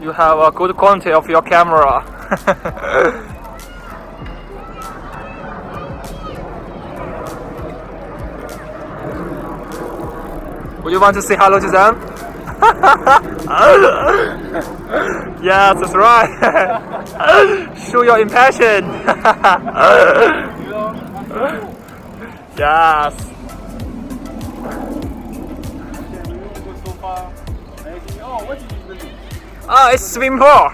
You have a good quality of your camera. Would you want to say hello to them? Yes, that's right. Show your impassion. Yes. It's swimming pool.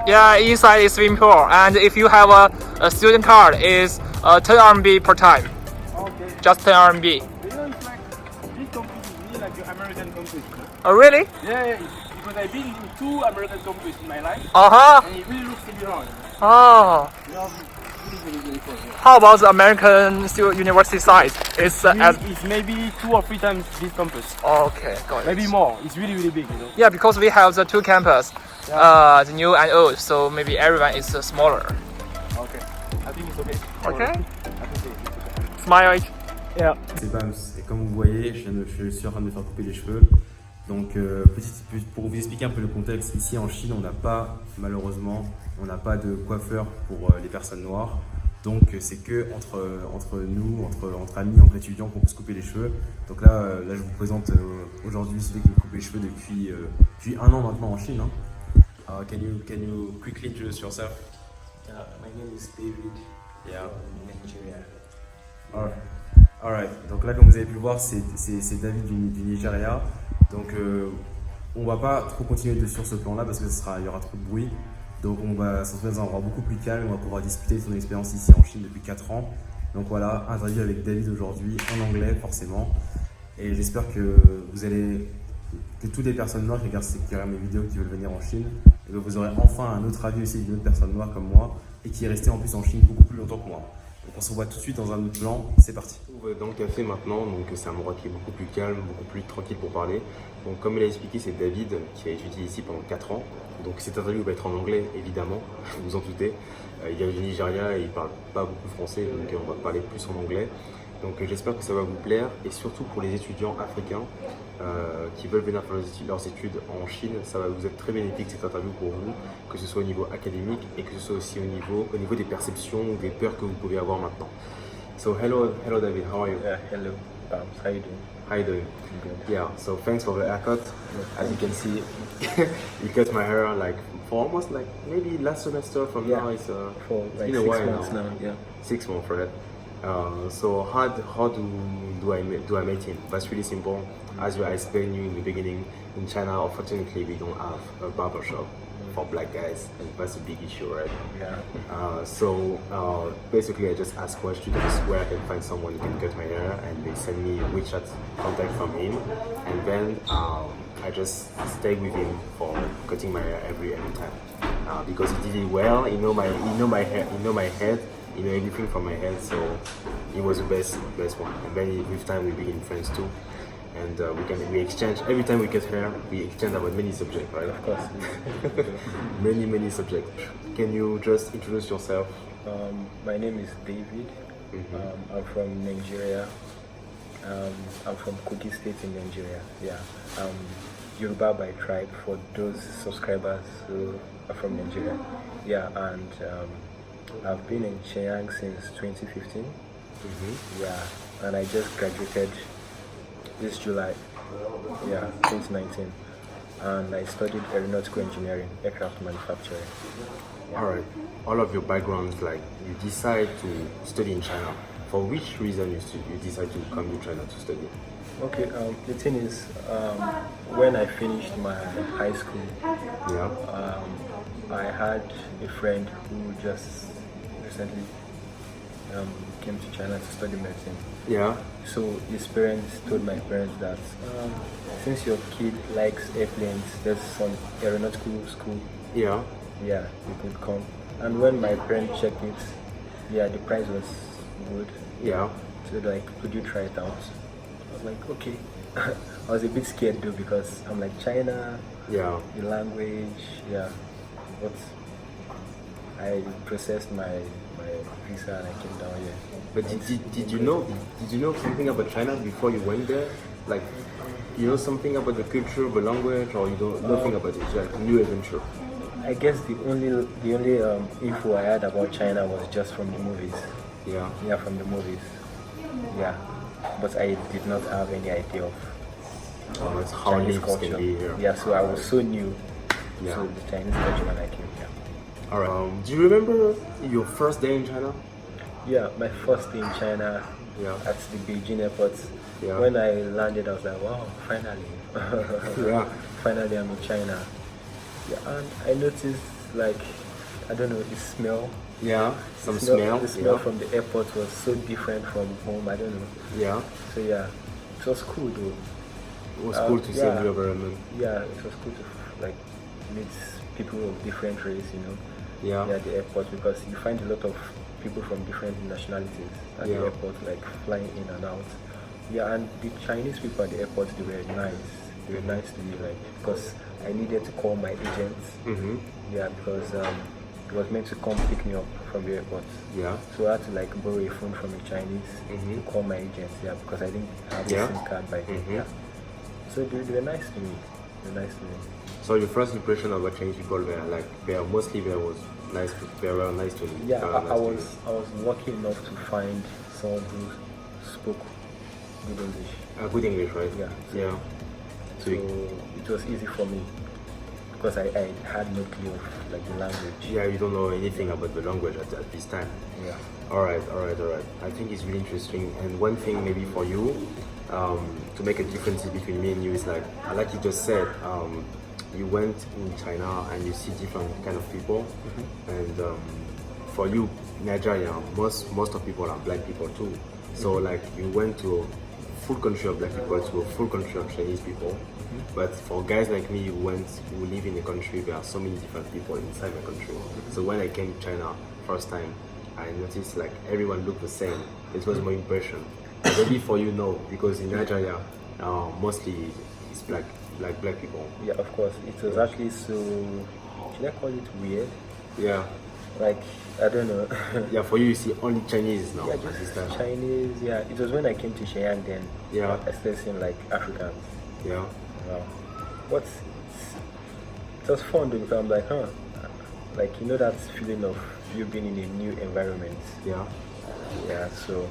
Yeah, inside is swimming pool. And if you have a student card, it's 10 RMB per time. Okay. Just 10 RMB. You know, it's like this company is really like your American company. Oh, really? Yeah, because I've been in 2 American companies in my life, Uh-huh. and it really looks similar. Oh. You know, really cool. How about the American university size? It's It's maybe 2 or 3 times this campus. Okay, got it. Maybe more. It's really, really big, you know. Yeah, because we have the 2 campus, the new and old, so maybe everyone is smaller. Okay. I think it's okay. Okay. I think it's okay. Smile. Yeah. C'est Bams, et comme vous voyez, je suis en train de me faire couper les cheveux. Donc, pour vous expliquer un peu le contexte, ici en Chine, on n'a pas, malheureusement, on n'a pas de coiffeur pour les personnes noires. Donc, c'est que entre nous, entre amis, entre étudiants qu'on peut se couper les cheveux. Donc là, je vous présente aujourd'hui celui qui me coupe les cheveux depuis 1 an maintenant en Chine. Hein. Can you quickly introduce yourself? My name is David. Yeah. From Nigeria. Alright. Donc là, comme vous avez pu le voir, c'est David du Nigeria. Donc on va pas trop continuer sur ce plan-là parce que il y aura trop de bruit. Donc on va se retrouver dans un endroit beaucoup plus calme. On va pouvoir discuter de son expérience ici en Chine depuis 4 ans. Donc voilà, interview avec David aujourd'hui en anglais forcément. Et j'espère que que toutes les personnes noires qui regardent mes vidéos qui veulent venir en Chine, et que vous aurez enfin un autre avis aussi d'une autre personne noire comme moi et qui est restée en plus en Chine beaucoup plus longtemps que moi. Donc on se revoit tout de suite dans un autre plan, c'est parti. On va dans le café maintenant, donc c'est un endroit qui est beaucoup plus calme, beaucoup plus tranquille pour parler. Donc comme il a expliqué, c'est David qui a étudié ici pendant 4 ans. Donc cette interview va être en anglais évidemment, vous vous en doutez. Il vient du Nigeria et il parle pas beaucoup français, donc on va parler plus en anglais. Donc j'espère que ça va vous plaire, et surtout pour les étudiants africains qui veulent venir faire leurs études en Chine, ça va vous être très bénéfique cette interview pour vous, que ce soit au niveau académique et que ce soit aussi au niveau des perceptions ou des peurs que vous pouvez avoir maintenant. So hello David, how are you? Yeah, hello, Bams. How you doing? How you doing? Good. Yeah, so thanks for the haircut. As you can see, you cut my hair like for almost like maybe last semester. From now it's For like been a 6 while months now. now. Yeah. 6 months for that. So how do I meet him? That's really simple. As I explained you in the beginning, in China, unfortunately, we don't have a barber shop for black guys, and that's a big issue, right? Yeah. So basically, I just ask questions where I can find someone who can cut my hair, and they send me WeChat contact from him, and then I just stay with him for cutting my hair every time because he did it well. He know my hair, he know my head. You know everything from my head, so it was the best one. And then with time we became friends too, and we exchange every time we get hair. We exchange about many subjects, right? Of course. many subjects. Can you just introduce yourself? My name is David. I'm from Nigeria. I'm from Kogi State in Nigeria. Yeah. Yoruba by tribe for those subscribers who are from Nigeria. Yeah, and I've been in Chine since 2015. Yeah, and I just graduated this July. Yeah, 2019. And I studied aeronautical engineering, aircraft manufacturing. Yeah. Alright, all of your backgrounds, like you decide to study in China. For which reason you decide to come to China to study? Okay, the thing is, when I finished my high school, Yeah. I had a friend who just recently came to China to study medicine. Yeah. So his parents told my parents that since your kid likes airplanes, there's some aeronautical school. Yeah. Yeah, you could come. And when my parents checked it, yeah, the price was good. Yeah. So they're like, could you try it out? I was like, okay. I was a bit scared though because I'm like China, Yeah. the language, yeah. But I processed my visa and I came down here. But did you know something about China before you went there? Like You know something about the culture, the language, or you don't nothing about it? It's like a new adventure. I guess the only info I had about China was just from the movies. Yeah. Yeah, from the movies. Yeah, but I did not have any idea of That's how Chinese lives culture. can be here. Yeah, so I was so new Yeah. to the Chinese culture when I came here. All right. Do you remember your first day in China? Yeah, my first day in China. Yeah. At the Beijing airport. Yeah. When I landed, I was like, wow, finally. Yeah. Finally, I'm in China. Yeah, and I noticed, like, I don't know, the smell. Yeah. Some smell. The smell Yeah. from the airport was so different from home. I don't know. Yeah. So yeah, it was cool though. It was cool to see yeah. the environment. Yeah, it was cool to like meet people of different race, you know. Yeah. At the airport, because you find a lot of people from different nationalities at Yeah. the airport, like flying in and out. Yeah, and the Chinese people at the airport, they were nice. They were nice to me, like, because I needed to call my agent. Mm-hmm. Yeah, because he was meant to come pick me up from the airport. Yeah. So I had to like borrow a phone from a Chinese Mhm. to call my agent. Yeah, because I didn't have Yeah. a SIM card by then. Mhm. Yeah. So they were nice to me. They were nice to me. So your first impression of what Chinese people were like? They were mostly they was nice. They were nice to me. Yeah, nice I to was lucky enough to find someone who spoke good English. you. Good English, right? Yeah. Yeah. So it was easy for me because I had no clue of like the language. Yeah, you don't know anything about the language at this time. Yeah. All right. I think it's really interesting. And one thing maybe for you, to make a difference between me and you is like you just said, you went in China and you see different kind of people, and for you, Nigeria, most of people are black people too. So like you went to a full country of black people to a full country of Chinese people. But for guys like me who live in a country, there are so many different people inside the country. So when I came to China first time, I noticed like everyone looked the same. It was my impression. Maybe for you, no, because in Nigeria, mostly it's black people. Yeah, of course. It was actually so, should I call it weird? Yeah. Like, I don't know. Yeah, for you see only Chinese now Yeah, at this just time. Chinese. Yeah, it was when I came to Shenyang then. Yeah. I started seeing like Africans. Yeah. Wow. It was fun though, because I'm like, like, you know that feeling of you being in a new environment. Yeah. Yeah, so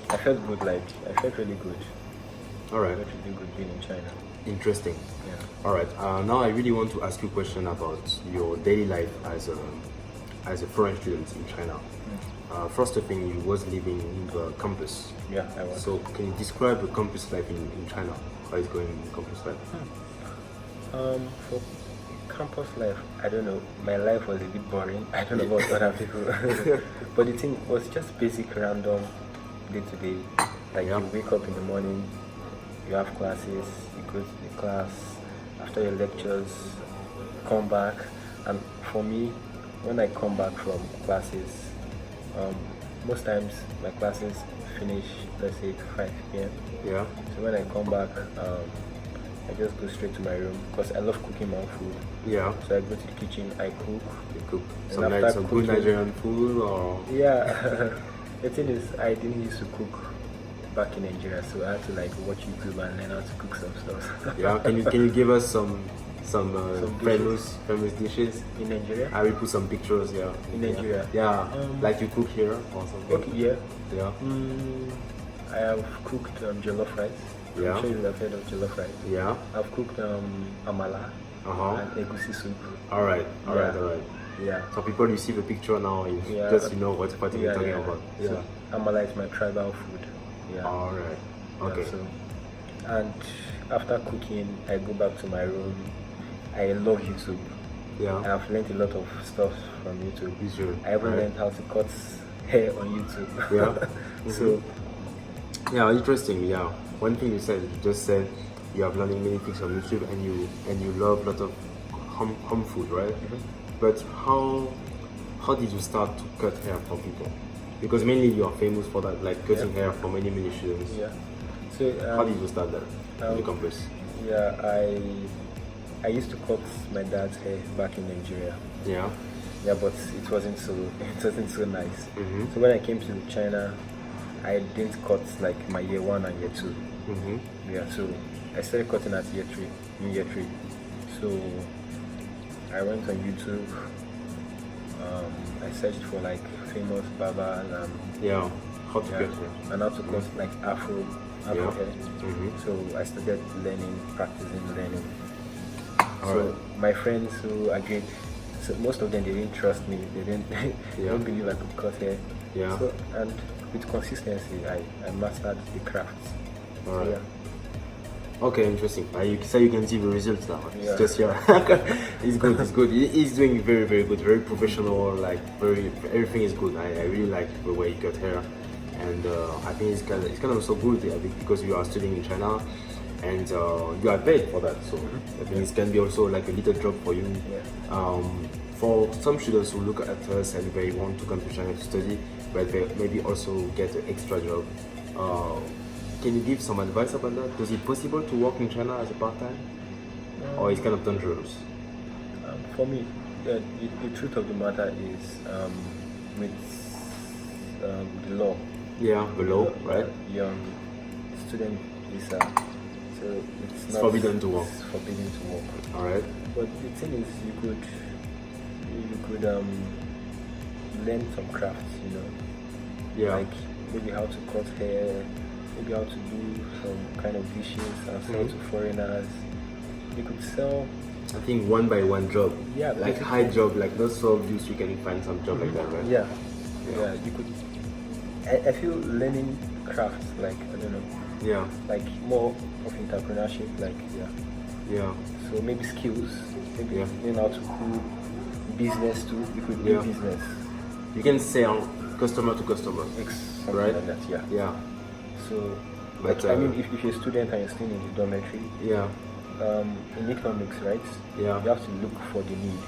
I felt good, like, I felt really good. All right. I felt really good being in China. Interesting. Yeah. All right. Now I really want to ask you a question about your daily life as a foreign student in China. First thing, you was living in the campus. Yeah, I was. So can you describe the campus life in China? How is going in campus life? For campus life, I don't know. My life was a bit boring. I don't know about other people, but the thing was just basic, random, day to day. Like Yeah. you wake up in the morning, you have classes, you go to the class. After your lectures, come back. And for me, when I come back from classes, most times my classes finish, let's say 5 p.m. Yeah. So when I come back, I just go straight to my room because I love cooking my own food. Yeah. So I go to the kitchen, I cook. You cook And some after nice, some good cooking- Nigerian food, or Yeah. The thing is, I didn't used to cook back in Nigeria, so I had to like watch YouTube and learn how to cook some stuff. yeah. Can you give us some dishes. famous dishes? In Nigeria? I will put some pictures. Yeah. In Nigeria? Yeah. Like you cook here or something. Okay, yeah. Yeah. I have cooked jollof rice. Yeah. I'm sure you have heard of jollof rice. Yeah. I've cooked amala and egusi soup. All right. Yeah. All right. Yeah. So people you see the picture now, Yeah. just you know what you're talking about. Yeah. So amala is my tribal food. Yeah. All right. Okay. Yeah, so, and after cooking, I go back to my room. I love YouTube. Yeah. I've learned a lot of stuff from YouTube. You should. I even Right. learned how to cut hair on YouTube. Yeah. So Yeah, interesting. Yeah. One thing you just said you have learning many things on YouTube, and you love a lot of home food, right? But how did you start to cut hair for people? Because mainly you are famous for that, like cutting hair for many students. yeah. So How did you start that in the campus? Yeah, I used to cut my dad's hair back in Nigeria. Yeah. Yeah, but it wasn't so nice. Mhm. So when I came to China, I didn't cut like my year 1 and year 2. Mhm. Yeah, so I started cutting at year 3, in year 3. So I went on YouTube. I searched for like famous barbers and Yeah. How to yeah, get here? and how to cut like afro Yeah. hair. So I started learning, practicing, learning. So my friends who agreed, so most of them they didn't trust me. They didn't they don't believe I could cut hair. Yeah. So and with consistency, I mastered the craft. Alright. So, yeah. Okay, interesting. So you can see the results now. It's Yeah. just here. It's good. It's good. He's doing very, very good. Very professional. Like everything is good. I really like the way he cut hair, and I think it's kind of also good. I think because you are studying in China, and you are paid for that. So I think it can be also like a little job for you. Yeah. For some students who look at us and they want to come to China to study, but they maybe also get an extra job. Can you give some advice about that? Is it possible to work in China as a part-time? Or it's kind of dangerous? For me, the truth of the matter is with the law. Yeah, the law, right? Young student visa, so it's not forbidden to work. It's forbidden to work. All right. But the thing is, you could learn some crafts, you know. Yeah. Like maybe how to cut hair, maybe how to do some kind of dishes and sell to foreigners. You could sell. I think one by one job. Yeah, like high job, like not so obvious. You can find some job like that, right? Yeah. You could. I feel learning crafts, like I don't know. Yeah. Like more of entrepreneurship, like Yeah. So maybe skills, maybe Yeah. learn how to do business too. You could do Yeah. business. You can sell customer to customer. Something Right. like that, yeah. Yeah. So, But, I mean, if you're a student and you're staying in the dormitory, Yeah. in economics, right? Yeah. You have to look for the need.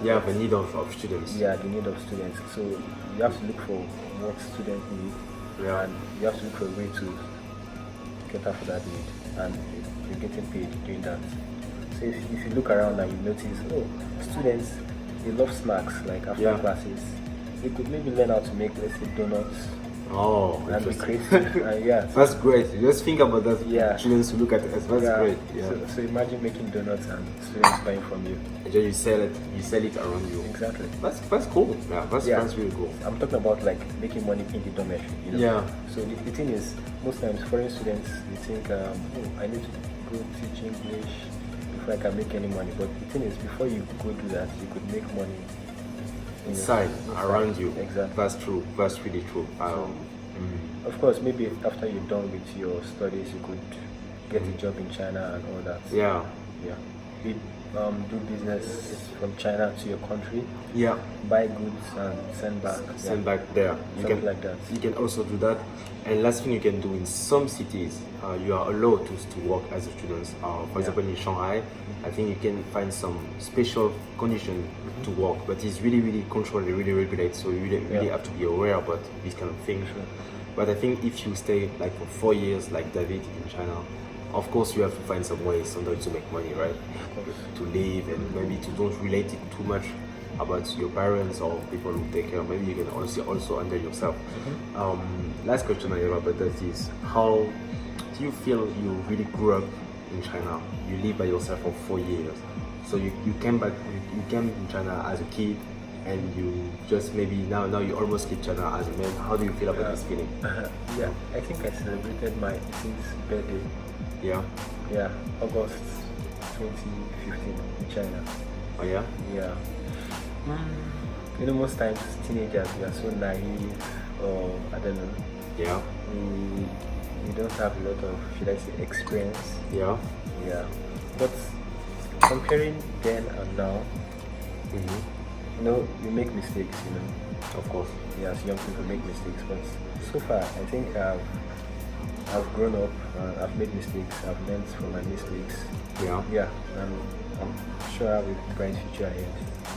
Yeah, the need of students. Yeah, the need of students. So you have to look for what students need, Yeah. and you have to look for a way to cater for that need, and you're getting paid doing that. So if you look around and you notice, oh, students, they love snacks, like after Yeah. classes. They could maybe learn how to make, let's say, donuts, Oh, and be interesting. creative. And yeah, That's great. Just think about that. Yeah. Students who look at it. That's yeah. great. Yeah. So imagine making donuts and students buying from you. And then you sell it. You sell it around you. Exactly. That's cool. Yeah. That's really cool. I'm talking about like making money in the dormitory. You know? Yeah. So the thing is, most times foreign students they think, oh, I need to go teach English before I can make any money. But the thing is, before you go do that, you could make money Inside, around you. Exactly. That's true. That's really true. Of course, maybe after you're done with your studies, you could get a job in China and all that. Yeah. Yeah. We do business from China to your country. Yeah. Buy goods and send back. Send back there. You Something can like that. You can also do that. And last thing you can do in some cities, you are allowed to work as a student. For example, in Shanghai, I think you can find some special condition to work, but it's really, really controlled, really regulated. So you really have to be aware about this kind of thing. Sure. But I think if you stay like for 4 years, like David in China, of course you have to find some ways sometimes to make money, right? To live and maybe to don't relate it too much about your parents or people who take care. Maybe you can also handle yourself. Last question I have about that is, how do you feel you really grew up in China? You live by yourself for 4 years. So you came back, you came in China as a kid, and you just maybe now you almost leave China as a man. How do you feel about this feeling? Yeah, I think I celebrated my 18th birthday. Yeah. Yeah, August 2015 in China. Oh yeah. Yeah. You know, most times teenagers we are so naive, or I don't know. Yeah. We don't have a lot of, should I say, experience. Yeah. Yeah. But comparing then and now, you know, we make mistakes, you know. Of course. Yeah, as young people make mistakes, but so far I think I've grown up, I've made mistakes, I've learned from my mistakes. Yeah. Yeah, and I'm sure I have a bright future ahead.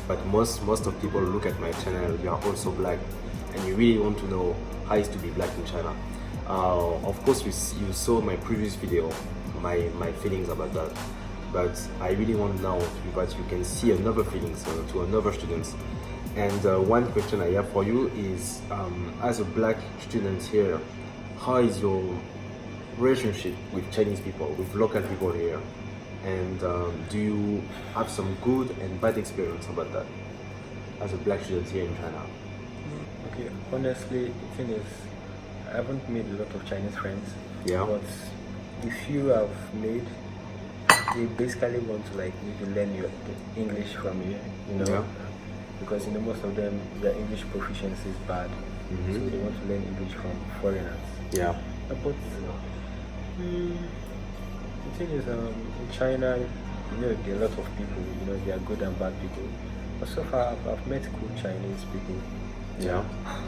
But most of people look at my channel, you are also black, and you really want to know how it is to be black in China. Of course, you saw my previous video, my feelings about that. But I really want now that you can see another feelings to another students. And one question I have for you is, as a black student here, how is your relationship with Chinese people, with local people here? And do you have some good and bad experience about that as a black student here in China? Okay, honestly, the thing is, I haven't made a lot of Chinese friends. Yeah. But if you have made, they basically want to like maybe learn your English from you, you know. Yeah. Because you know most of them, their English proficiency is bad, so they want to learn English from foreigners. Yeah. But the thing is, in China, you know, there are a lot of people. You know, there are good and bad people. But so far, I've met cool Chinese people. Yeah.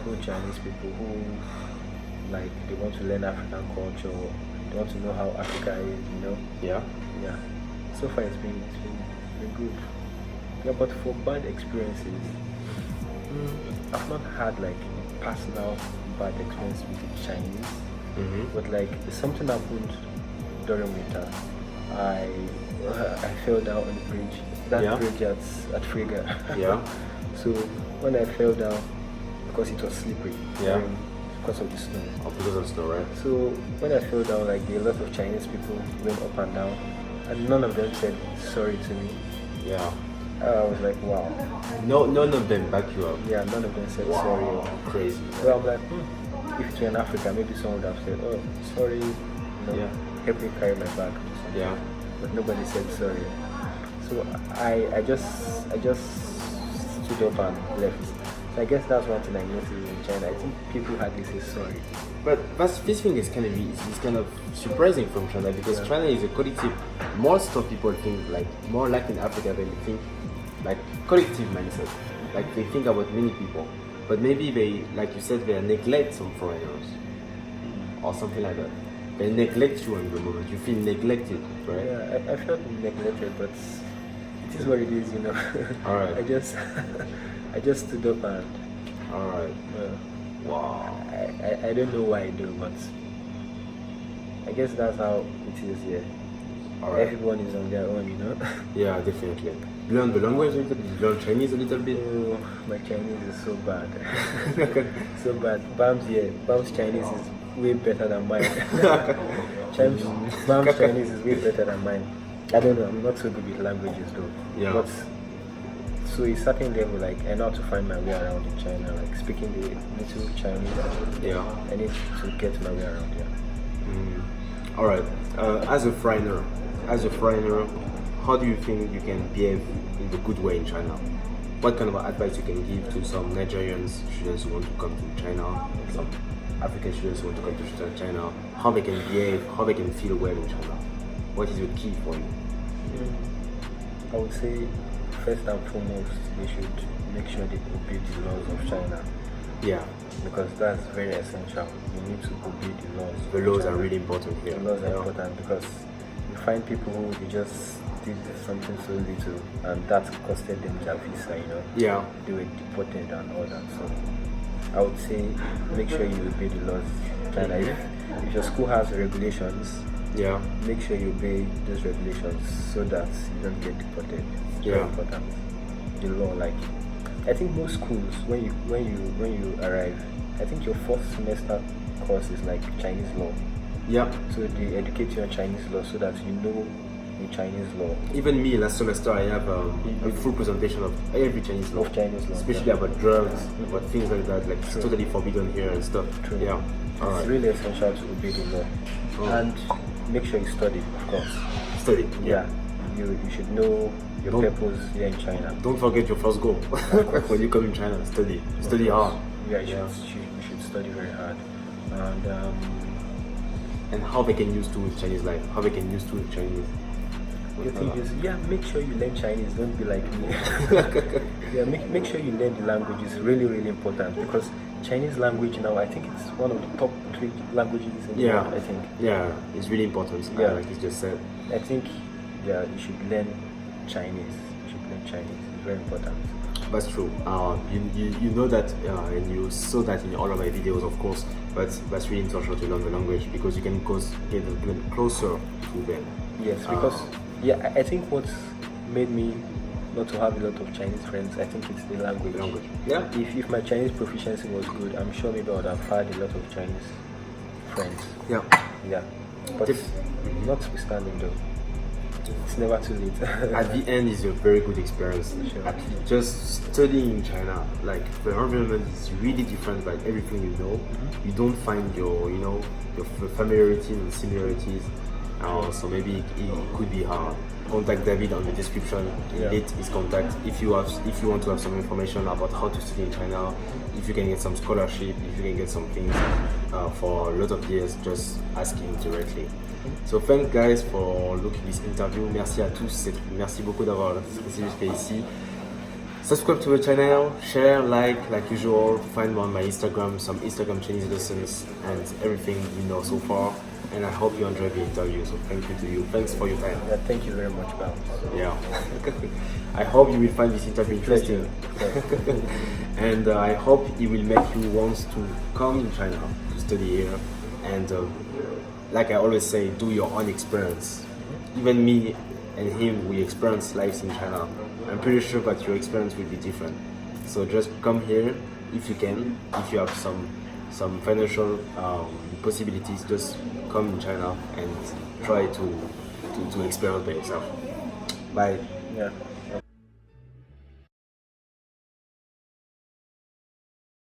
Cool Chinese people who, like, they want to learn African culture. They want to know how Africa is. You know. Yeah. Yeah. So far, it's been good. Yeah, but for bad experiences, I've not had like personal bad experience with the Chinese. But like something happened during winter. I fell down on the bridge. That bridge at Frega. Yeah. So when I fell down, because it was slippery. Yeah. Because of the snow. Oh, because of snow, right? So when I fell down, like there were a lot of Chinese people went up and down, and none of them said sorry to me. Yeah. I was like, wow. No, none of them back you up. Yeah, none of them said sorry. Or, Crazy. so I'm like, if you're in Africa, maybe someone would have said, oh, sorry, you know, help me carry my bag. Yeah. But nobody said sorry. So I just stood up and left. So I guess that's one thing I noticed in China. I think people hardly say sorry. But this thing is kind of surprising from China, because China is a collective. Most of people think like more like in Africa than they think like collective mindset. Like they think about many people, but maybe they, like you said, they neglect some foreigners or something like that. They neglect you in the moment. You feel neglected, right? Yeah, I felt neglected, but it is what it is, you know. All right. I just stood up and. All right. Wow. I don't know why I do, but I guess that's how it is here. All right. Everyone is on their own, you know. Yeah, definitely. You learn the language a little bit. You learn Chinese a little bit. Oh, my Chinese is so bad. So bad. Bam's Chinese is way better than mine. Bam's Chinese is way better than mine. I don't know. I'm not so good with languages though. Yeah. But so a certain level, like I know how to find my way around in China, like speaking the little Chinese. Yeah. I need to get my way around. Yeah. All right. As a foreigner, how do you think you can behave in the good way in China? What kind of advice you can give to some Nigerian students who want to come to China, some African students who want to come to China, how they can behave, how they can feel well in China? What is the key for you? I would say, first and foremost, they should make sure they obey the laws of China. Yeah. Because that's very essential. You need to obey the laws. The laws are really important here. The laws are important because you find people who they just did something so little and that costed them their visa, you know. Yeah. They were deported and all that. So I would say make sure you obey the laws of China. If your school has regulations, make sure you obey those regulations so that you don't get deported. It's very important. The law, like I think most schools when you arrive, I think your first semester course is like Chinese law. Yeah. So they educate you on Chinese law so that you know the Chinese law. Even me, last semester I have a full presentation of every Chinese law. Of Chinese law. Especially about drugs, about things like that, like it's totally forbidden here and stuff. True. Yeah. It's really essential to obey the law. And make sure you study, of course. Study. Yeah. You should know your purpose here in China. Don't forget your first goal. When you come in China, study. Study hard. Yeah, you should study very hard. And how they can use to with Chinese life, how they can use to with Chinese. The thing is, make sure you learn Chinese, don't be like me. Make sure you learn the language. It's really, really important because Chinese language now, I think it's one of the top 3 languages in the world, I think. Yeah, it's really important. Yeah. Like it's just said. I think, you should learn Chinese. It's very important. That's true. You know that, and you saw that in all of my videos, of course. But that's really essential to learn the language because you can get closer to them. Yes, because I think what's made me not to have a lot of Chinese friends, I think it's the language. Yeah. If my Chinese proficiency was good, I'm sure maybe I would have had a lot of Chinese friends. Yeah. Yeah. but notwithstanding though, it's never too late. At the end, is a very good experience. Sure. Just studying in China, like the environment is really different by everything you know. You don't find your familiarities and similarities. So maybe it could be hard. Contact David on the description. Delete his contact if you want to have some information about how to study in China. If you can get some scholarship, if you can get some things for a lot of years, just ask him directly. So thanks guys for looking at this interview. Merci à tous. Merci beaucoup d'avoir resté jusqu'à ici. Subscribe to the channel, share, like usual. Find me on my Instagram, some Instagram Chinese lessons and everything you know so far. And I hope you enjoyed the interview. So thank you to you. Thanks for your time. Yeah, thank you very much, Bal. Yeah. I hope you will find this interview interesting. And I hope it will make you want to come in China to study here. And like I always say, do your own experience. Even me and him, we experience life in China. I'm pretty sure that your experience will be different. So just come here if you can. If you have some financial possibilities, just come in China and try to experience by yourself. Bye. Yeah.